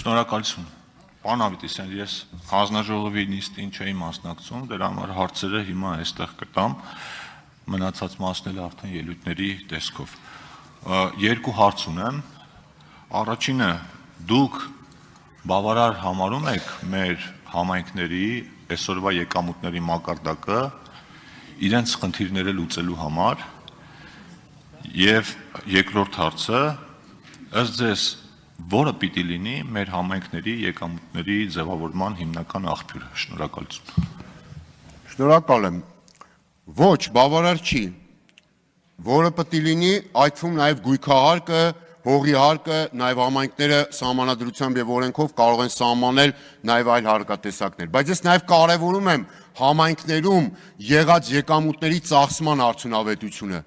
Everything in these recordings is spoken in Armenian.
Շնորհակալություն։ Պարոն Ավետիսյան, ես հանձնաժողովի նիստին չէի մասնակցում, դրա համար հարցերը հիմա այստեղ կտամ, մնացած մասն էլ արդեն ելույթների տեսքով։ Երկու հարց ունեմ։ Առաջինը, դուք բավարար համարում եք մեր համայնքների այսօրվա եկամուտների մակարդակը իրենց խնդիրները լուծելու համար, եւ երկրորդ հարցը, ըստ ձեզ որը պիտի լինի մեր համայնքների եկամուտների ձևավորման հիմնական աղբյուրը։ Շնորհակալություն։ Շնորհակալ եմ։ Ոչ, բավարար չի։ Որը պիտի լինի, այդ թվում նաև գույքահարկը, հողի հարկը, նաև համայնքները սահմանադրությամբ եւ օրենքով կարող են սահմանել նաև այլ հարկատեսակներ։ Բայց ես նաև կարևորում եմ համայնքներում եղած եկամուտների ծախսման արդյունավետությունը։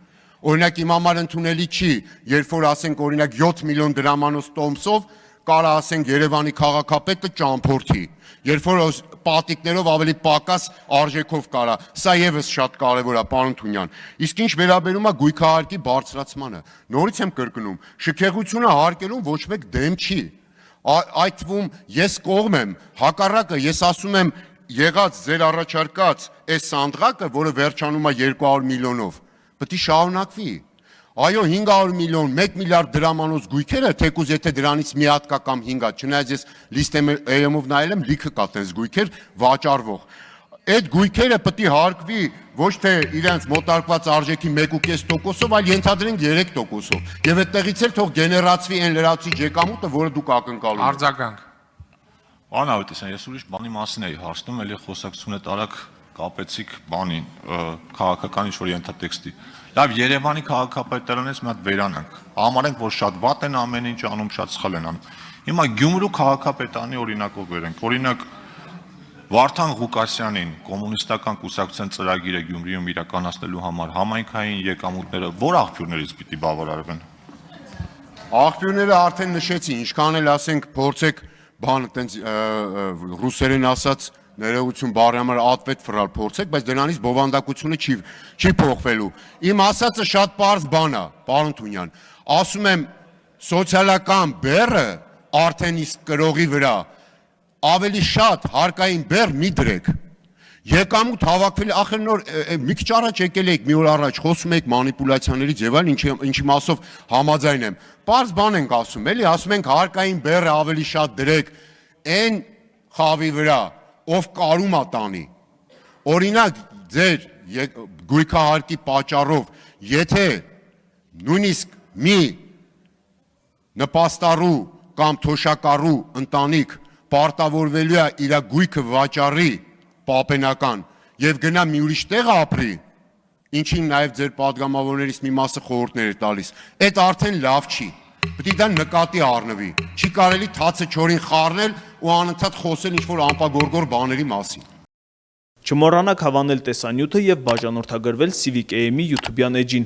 Օրինակ իմ համար ընդունելի չի, երբ որ ասենք օրինակ 7 միլիոն դրամանոց տոմսով կարա ասենք Երևանի քաղաքապետը ճամփորդի, երբ որ պատիկներով ավելի պակաս արժեքով կարա, սա եւս շատ կարևոր է, պարոն Թունյան։ Իսկ ինչ վերաբերում է գույքահարկի բարձրացմանը, նորից եմ կրկնում, շքեղությունը հարկելուն ոչ մեկ դեմ չի։ Այդ թվում ես կողմ եմ, հակառակը ես ասում եմ եղած ձեր առաջարկած այս սանդղակը, որը վերջանում է 200 միլիոնով, պետք է շարունակվի։ Այո, 500 միլիոն, 1 միլիարդ դրամանոց գույքերը, թեկուզ եթե դրանից մի հատ կա կամ 5 հատ, չնայած ես լիստեմով նայել եմ, լիքը կա տես գույքեր վաճառվող։ Այդ գույքերը պետք է հարկվի ոչ թե իրենց մոտարկված արժեքի 1.5%-ով, այլ ենթադրենք 3%-ով։ Եվ այդտեղից էլ թող գեներացվի այն լրացուցիչ եկամուտը, որը դուք ակնկալում եք։ Արձագանք։ Պարոն Ավետիսյան, ես ուրիշ բանի մասին էի հարցնում, էլի խոսակցությունը տարակ կապեցիք բանին, քաղաքական ինչ-որ ենթատեքստի։ Լավ, Երևանի քաղաքապետարանից մի հատ վերանանք։ Համարենք, որ շատ վատ են ամեն ինչ անում, շատ սխալ են անում։ Հիմա Գյումրու քաղաքապետարանի օրինակով վերենք։ Օրինակ Վարդան Ղուկասյանին կոմունիստական կուսակցության ծրագիրը Գյումրիում իրականացնելու համար համայնքային եկամուտները որ աղբյուրներից պիտի բավարարվեն։ Աղբյուրները արդեն նշեցի, ինչքան էլ ասենք փորձեք բան այտենց ռուսերեն ասած ներողություն բառի համար ատվետ ֆրալ փորձեք, բայց դրանից բովանդակությունը չի փոխվելու։ Իմ ասածը շատ պարզ բան է, պարոն Թունյան։ Ասում եմ սոցիալական բեռը արդեն իսկ կրողի վրա ավելի շատ հարկային բեռ մի դրեք։ Եկամուտ հավաքվել, ախր նոր մի քիչ առաջ եկել եք, մի օր առաջ խոսում եք մանիպուլյացիաներից եւ այլ, ինչի մասով համաձայն եմ։ Պարզ բան ենք ասում, էլի, ասում ենք հարկային բեռը ավելի շատ դրեք այն խավի վրա, ով կարում է տանի։ Օրինակ ձեր գույքահարկի պատճառով, եթե նույնիսկ մի նպաստառու կամ թոշակառու ընտանիք պարտավորվելու է իր գույքը վաճառի պապենական եւ գնա մի ուրիշ տեղ ապրի, ինչին նաեւ ձեր падգամավորներից մի մասը խորհուրդներ է տալիս, այդ արդեն լավ չի։ Պետք է դա նկատի առնվի։ Չի կարելի թացը չորին խառնել ու անընդհատ խոսել ինչ-որ ամպագորգոր բաների մասին։ Չմոռանաք հավանել տեսանյութը եւ բաժանորդագրվել Civic AM-ի YouTube-յան էջին։